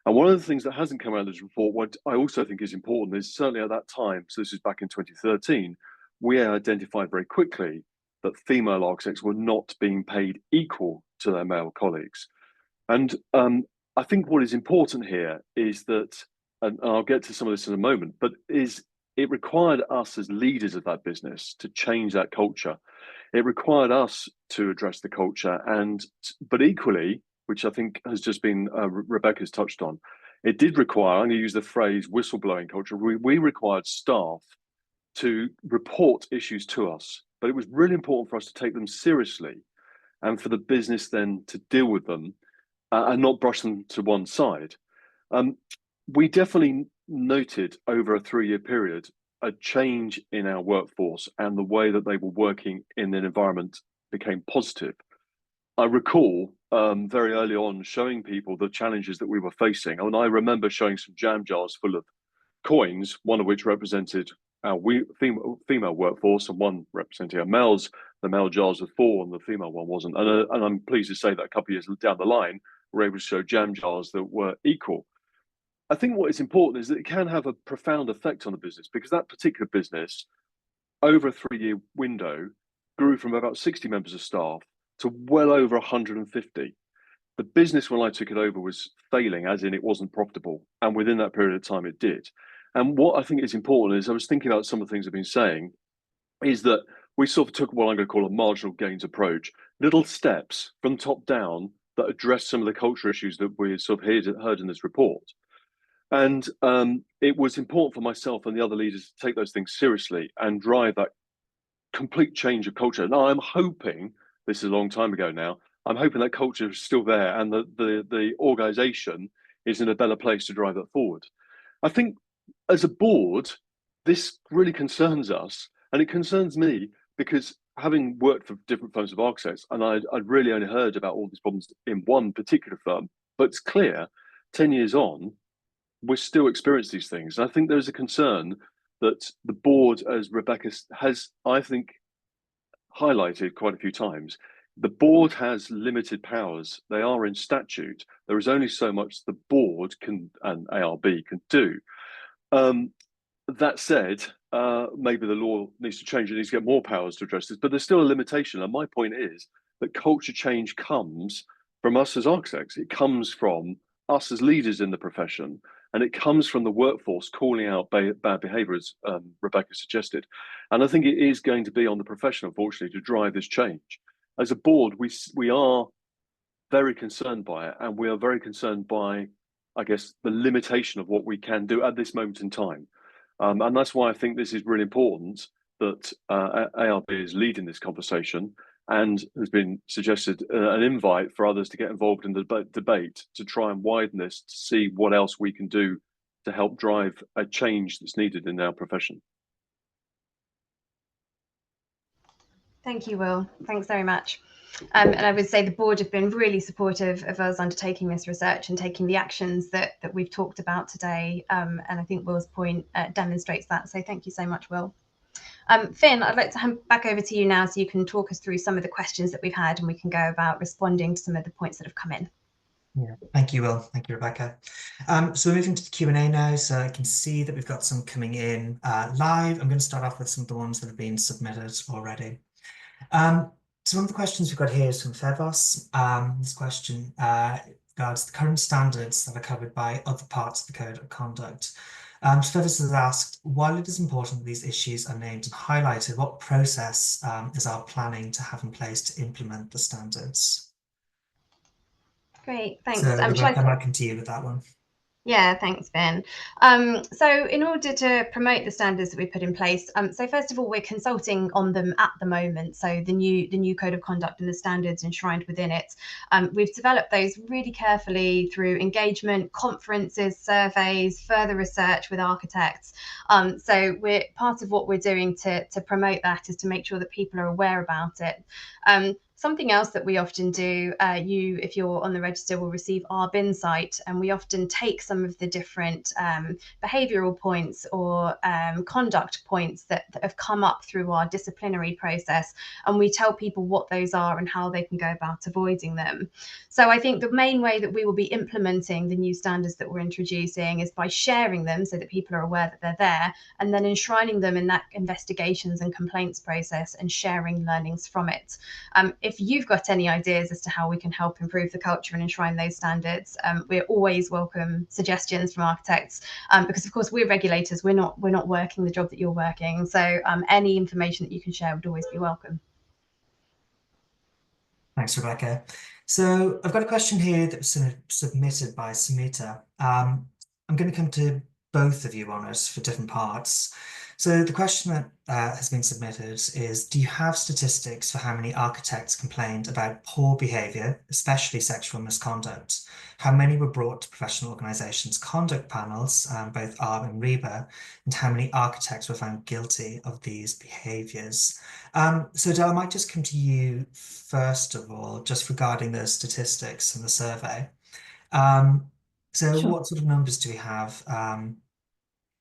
And one of the things that hasn't come out of this report, what I also think is important, is certainly at that time, so this is back in 2013, we identified very quickly that female architects were not being paid equal to their male colleagues. And I think what is important here is that, and I'll get to some of this in a moment, but it required us as leaders of that business to change that culture. It required us to address the culture, but equally, which I think has just been Rebecca's touched on, it did require, I'm going to use the phrase whistleblowing culture, we required staff to report issues to us, but it was really important for us to take them seriously and for the business then to deal with them and not brush them to one side. We definitely noted over a 3-year period a change in our workforce, and the way that they were working in an environment became positive. I recall very early on showing people the challenges that we were facing, and I remember showing some jam jars full of coins, one of which represented our female workforce and one representing our males. The male jars were 4 and the female one wasn't. And I'm pleased to say that a couple of years down the line, we're able to show jam jars that were equal. I think what is important is that it can have a profound effect on the business, because that particular business, over a 3-year window, grew from about 60 members of staff to well over 150. The business, when I took it over, was failing, as in it wasn't profitable. And within that period of time, it did. And what I think is important is, I was thinking about some of the things I've been saying, is that we sort of took what I'm going to call a marginal gains approach, little steps from top down that address some of the culture issues that we sort of heard in this report. And it was important for myself and the other leaders to take those things seriously and drive that complete change of culture. Now, I'm hoping, this is a long time ago now, I'm hoping that culture is still there and the organisation is in a better place to drive that forward. I think as a board, this really concerns us, and it concerns me because, having worked for different firms of architects, and I'd really only heard about all these problems in one particular firm, but it's clear 10 years on, we're still experiencing these things. And I think there's a concern that the board, as Rebecca has, I think, highlighted quite a few times, the board has limited powers. They are in statute. There is only so much the board can and ARB can do. That said, maybe the law needs to change. It needs to get more powers to address this, but there's still a limitation. And my point is that culture change comes from us as architects. It comes from us as leaders in the profession, and it comes from the workforce calling out bad behaviour, as Rebecca suggested. And I think it is going to be on the profession, unfortunately, to drive this change. As a board, we are very concerned by it, and we are very concerned by, I guess, the limitation of what we can do at this moment in time. And that's why I think this is really important that ARB is leading this conversation, and has been suggested an invite for others to get involved in the debate to try and widen this, to see what else we can do to help drive a change that's needed in our profession. Thank you, Will. Thanks very much. And I would say the board have been really supportive of us undertaking this research and taking the actions that we've talked about today. And I think Will's point demonstrates that. So thank you so much, Will. Finn, I'd like to hand back over to you now so you can talk us through some of the questions that we've had, and we can go about responding to some of the points that have come in. Yeah, thank you, Will. Thank you, Rebecca. So we're moving to the Q&A now. So I can see that we've got some coming in live. I'm going to start off with some of the ones that have been submitted already. So one of the questions we've got here is from Fevos. This question regards the current standards that are covered by other parts of the Code of Conduct. So Fevos has asked, while it is important that these issues are named and highlighted, what process is our planning to have in place to implement the standards? Great, thanks. So Shall I Rebecca, I might come to you with that one. Yeah, thanks, Ben. So in order to promote the standards that we put in place, so first of all, we're consulting on them at the moment. So the new Code of Conduct and the standards enshrined within it. We've developed those really carefully through engagement, conferences, surveys, further research with architects. So we're part of what we're doing to promote that is to make sure that people are aware about it. Something else that we often do, if you're on the register, will receive our Insight, and we often take some of the different behavioural points or conduct points that have come up through our disciplinary process, and we tell people what those are and how they can go about avoiding them. So I think the main way that we will be implementing the new standards that we're introducing is by sharing them so that people are aware that they're there, and then enshrining them in that investigations and complaints process and sharing learnings from it. If you've got any ideas as to how we can help improve the culture and enshrine those standards, we're always welcome suggestions from architects, because of course we're regulators, we're not working the job that you're working. So any information that you can share would always be welcome. Thanks, Rebecca. So I've got a question here that was submitted by Samita. I'm going to come to both of you on it for different parts. So the question that has been submitted is, do you have statistics for how many architects complained about poor behaviour, especially sexual misconduct? How many were brought to professional organisations' conduct panels, both ARB and REBA, and how many architects were found guilty of these behaviours? So Del, I might just come to you first of all, just regarding the statistics and the survey. So Sure. what sort of numbers do we have?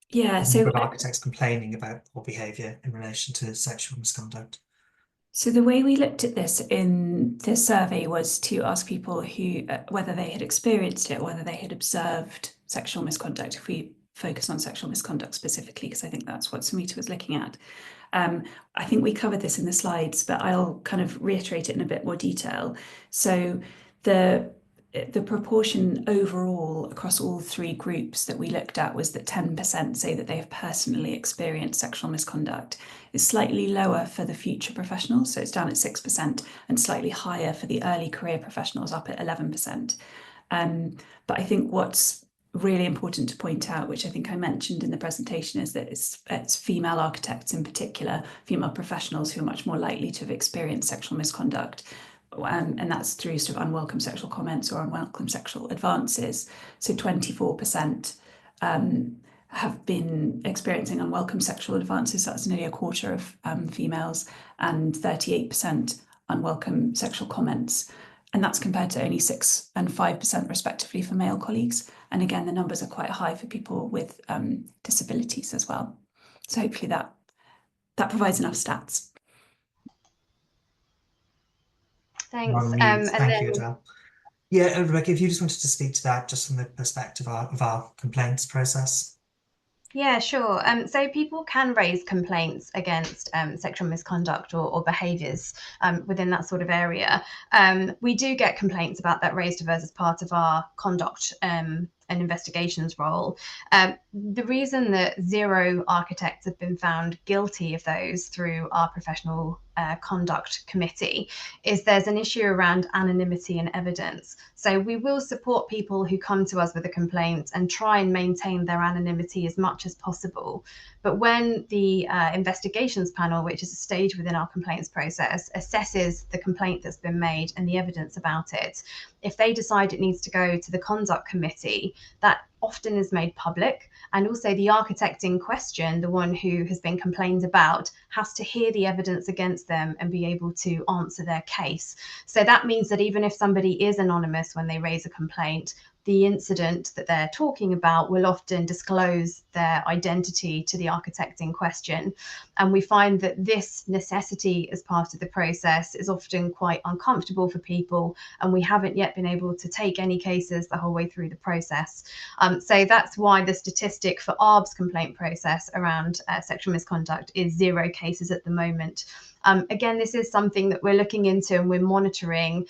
Yeah, The so number of architects complaining about poor behaviour in relation to sexual misconduct. So the way we looked at this in this survey was to ask people who whether they had experienced it, whether they had observed sexual misconduct. If we focus on sexual misconduct specifically, because I think that's what Samita was looking at. I think we covered this in the slides, but I'll kind of reiterate it in a bit more detail. So the proportion overall across all three groups that we looked at was that 10% say that they have personally experienced sexual misconduct. It's slightly lower for the future professionals, so it's down at 6%, and slightly higher for the early career professionals, up at 11%. But I think what's really important to point out, which I think I mentioned in the presentation, is that it's female architects in particular, female professionals, who are much more likely to have experienced sexual misconduct. And that's through sort of unwelcome sexual comments or unwelcome sexual advances. So 24% have been experiencing unwelcome sexual advances. That's nearly a quarter of females, and 38% unwelcome sexual comments. And that's compared to only 6% and 5% respectively for male colleagues. And again, the numbers are quite high for people with disabilities as well. So hopefully that provides enough stats. Thanks. Thank you, Adele. Yeah, Rebecca, if you just wanted to speak to that, just from the perspective of our complaints process. Yeah, sure. So people can raise complaints against sexual misconduct or behaviours within that sort of area. We do get complaints about that raised of us as part of our conduct and investigations role. The reason that 0 architects have been found guilty of those through our professional conduct committee is there's an issue around anonymity and evidence. So we will support people who come to us with a complaint and try and maintain their anonymity as much as possible. But when the investigations panel, which is a stage within our complaints process, assesses the complaint that's been made and the evidence about it, if they decide it needs to go to the conduct committee, that often is made public. And also the architect in question, the one who has been complained about, has to hear the evidence against them and be able to answer their case. So that means that even if somebody is anonymous when they raise a complaint, the incident that they're talking about will often disclose their identity to the architect in question. And we find that this necessity as part of the process is often quite uncomfortable for people, and we haven't yet been able to take any cases the whole way through the process. So that's why the statistic for ARB's complaint process around sexual misconduct is 0 cases at the moment. Again, this is something that we're looking into and we're monitoring.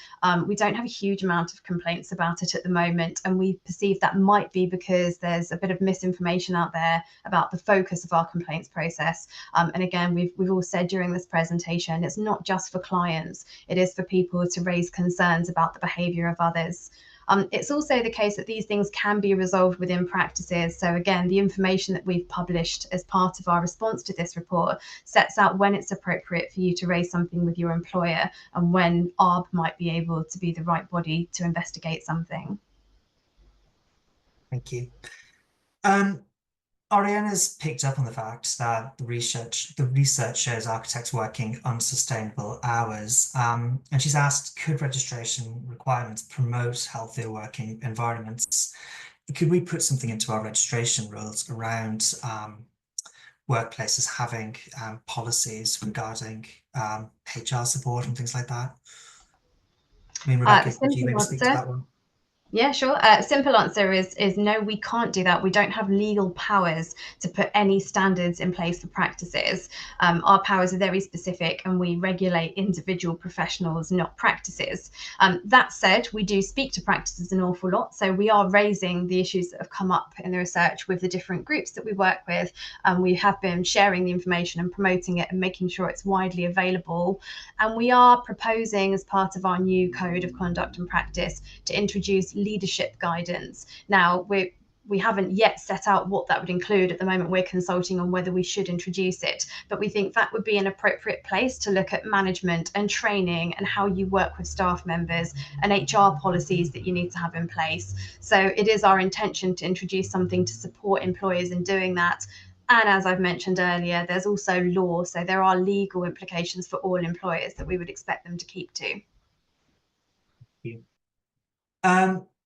We don't have a huge amount of complaints about it at the moment, and we perceive that might be because there's a bit of misinformation out there about the focus of our complaints process. And again, we've all said during this presentation, it's not just for clients, it is for people to raise concerns about the behaviour of others. It's also the case that these things can be resolved within practices. So again, the information that we've published as part of our response to this report sets out when it's appropriate for you to raise something with your employer and when ARB might be able to be the right body to investigate something. Thank you. Ariana's picked up on the fact that the research shows architects working unsustainable hours, and she's asked, could registration requirements promote healthier working environments? Could we put something into our registration rules around workplaces having policies regarding HR support and things like that? I mean, Rebecca, could you maybe speak to that one? Yeah, sure. Simple answer is no, we can't do that. We don't have legal powers to put any standards in place for practices. Our powers are very specific, and we regulate individual professionals, not practices. That said, we do speak to practices an awful lot. So we are raising the issues that have come up in the research with the different groups that we work with. We have been sharing the information and promoting it and making sure it's widely available. And we are proposing, as part of our new Code of Conduct and Practice, to introduce leadership guidance. Now, we haven't yet set out what that would include. At the moment, we're consulting on whether we should introduce it, but we think that would be an appropriate place to look at management and training and how you work with staff members and HR policies that you need to have in place. So it is our intention to introduce something to support employers in doing that. And as I've mentioned earlier, there's also law, so there are legal implications for all employers that we would expect them to keep to.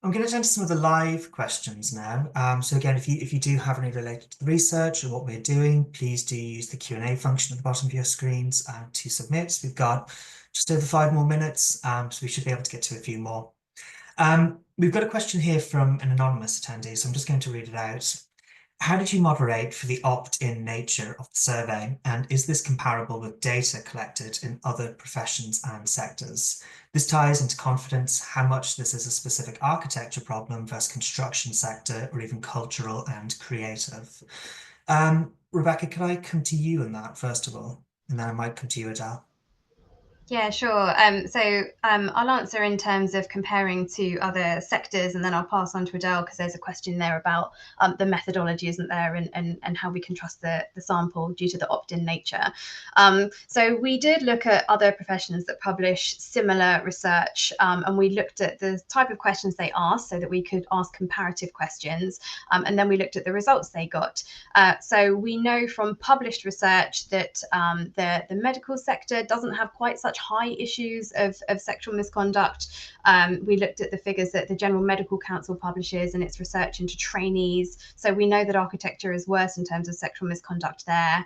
I'm going to turn to some of the live questions now. So again, if you do have any related to the research or what we're doing, please do use the Q&A function at the bottom of your screens to submit. We've got just over 5 more minutes, so we should be able to get to a few more. We've got a question here from an anonymous attendee, so I'm just going to read it out. How did you moderate for the opt-in nature of the survey? And is this comparable with data collected in other professions and sectors? This ties into confidence, how much this is a specific architecture problem versus construction sector or even cultural and creative. Rebecca, could I come to you on that first of all? And then I might come to you, Adele. Yeah, sure. So I'll answer in terms of comparing to other sectors, and then I'll pass on to Adele because there's a question there about the methodology, isn't there, and how we can trust the sample due to the opt-in nature. So we did look at other professions that publish similar research, and we looked at the type of questions they asked so that we could ask comparative questions, and then we looked at the results they got. So we know from published research that the medical sector doesn't have quite such high issues of sexual misconduct. We looked at the figures that the General Medical Council publishes in its research into trainees. So we know that architecture is worse in terms of sexual misconduct there.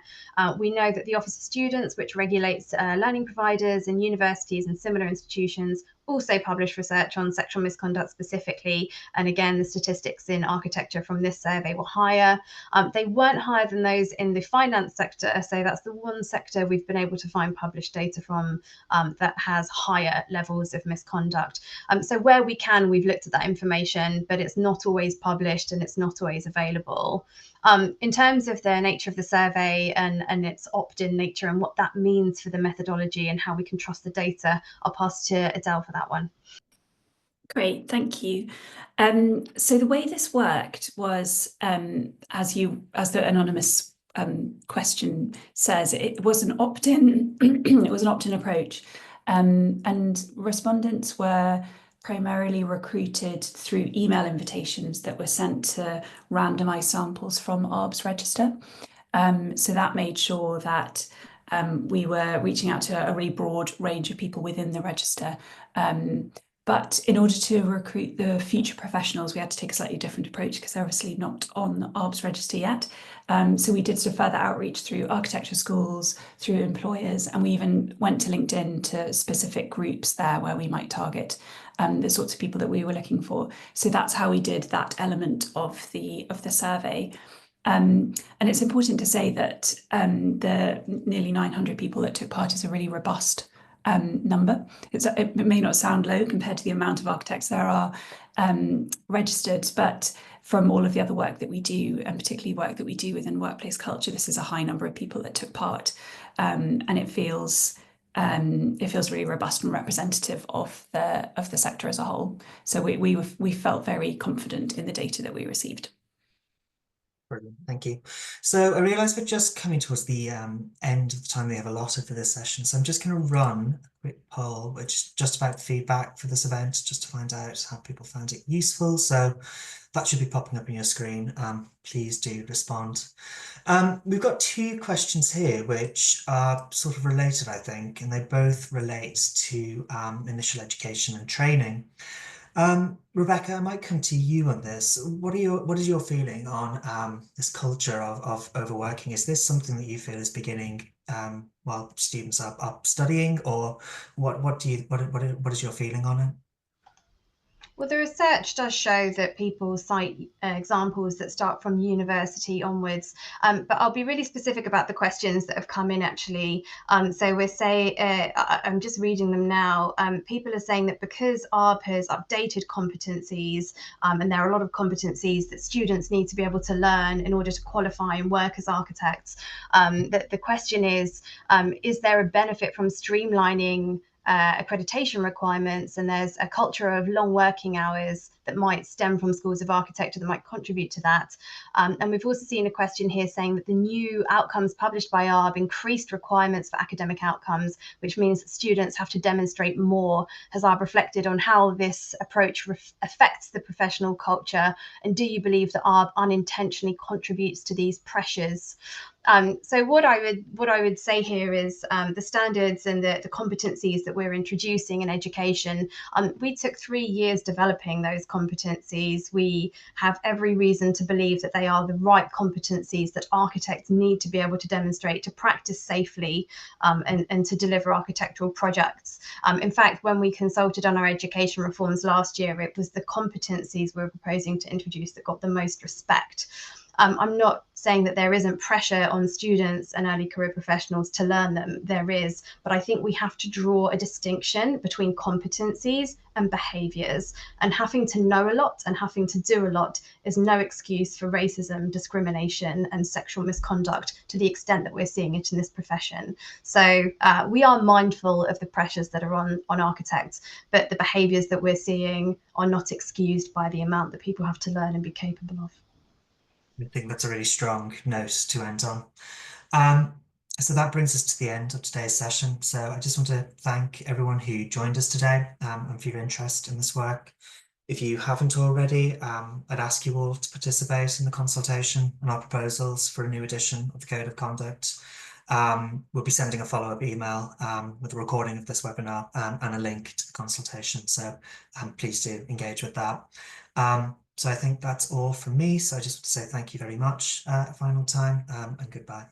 We know that the Office of Students, which regulates learning providers and universities and similar institutions, also published research on sexual misconduct specifically. And again, the statistics in architecture from this survey were higher. They weren't higher than those in the finance sector. So that's the one sector we've been able to find published data from that has higher levels of misconduct. So where we can, we've looked at that information, but it's not always published and it's not always available. In terms of the nature of the survey and its opt-in nature and what that means for the methodology and how we can trust the data, I'll pass to Adele for that one. Great, thank you. So the way this worked was, as the anonymous question says, it was an opt-in. It was an opt-in approach, and respondents were primarily recruited through email invitations that were sent to randomized samples from ARB's register. So that made sure that we were reaching out to a really broad range of people within the register. But in order to recruit the future professionals, we had to take a slightly different approach because they're obviously not on ARB's register yet. So we did sort of further outreach through architecture schools, through employers, and we even went to LinkedIn to specific groups there where we might target the sorts of people that we were looking for. So that's how we did that element of the survey. And it's important to say that the nearly 900 people that took part is a really robust number. It may not sound low compared to the amount of architects there are registered, but from all of the other work that we do, and particularly work that we do within workplace culture, this is a high number of people that took part, and it feels really robust and representative of the sector as a whole. So we felt very confident in the data that we received. Brilliant, thank you. So I realise we're just coming towards the end of the time we have allotted for this session. So I'm just going to run a quick poll, which is just about feedback for this event, just to find out how people found it useful. So that should be popping up on your screen. Please do respond. We've got two questions here, which are sort of related, I think, and they both relate to initial education and training. Rebecca, I might come to you on this. What is your feeling on this culture of overworking? Is this something that you feel is beginning while students are studying, or what is your feeling on it? Well, the research does show that people cite examples that start from university onwards, but I'll be really specific about the questions that have come in actually. So we're saying, I'm just reading them now, people are saying that because ARB has updated competencies, and there are a lot of competencies that students need to be able to learn in order to qualify and work as architects, that the question is there a benefit from streamlining accreditation requirements, and there's a culture of long working hours that might stem from schools of architecture that might contribute to that. And we've also seen a question here saying that the new outcomes published by ARB increased requirements for academic outcomes, which means that students have to demonstrate more. Has ARB reflected on how this approach affects the professional culture? And do you believe that ARB unintentionally contributes to these pressures? So what I would say here is the standards and the competencies that we're introducing in education, we took 3 years developing those competencies. We have every reason to believe that they are the right competencies that architects need to be able to demonstrate to practice safely, and to deliver architectural projects. In fact, when we consulted on our education reforms last year, it was the competencies we were proposing to introduce that got the most respect. I'm not saying that there isn't pressure on students and early career professionals to learn them. There is, but I think we have to draw a distinction between competencies and behaviours. And having to know a lot and having to do a lot is no excuse for racism, discrimination, and sexual misconduct to the extent that we're seeing it in this profession. So we are mindful of the pressures that are on architects, but the behaviours that we're seeing are not excused by the amount that people have to learn and be capable of. I think that's a really strong note to end on. So that brings us to the end of today's session. So I just want to thank everyone who joined us today, and for your interest in this work. If you haven't already, I'd ask you all to participate in the consultation on our proposals for a new edition of the Code of Conduct. We'll be sending a follow-up email with a recording of this webinar and a link to the consultation. So please do engage with that. So I think that's all from me. So I just want to say thank you very much, final time, and goodbye.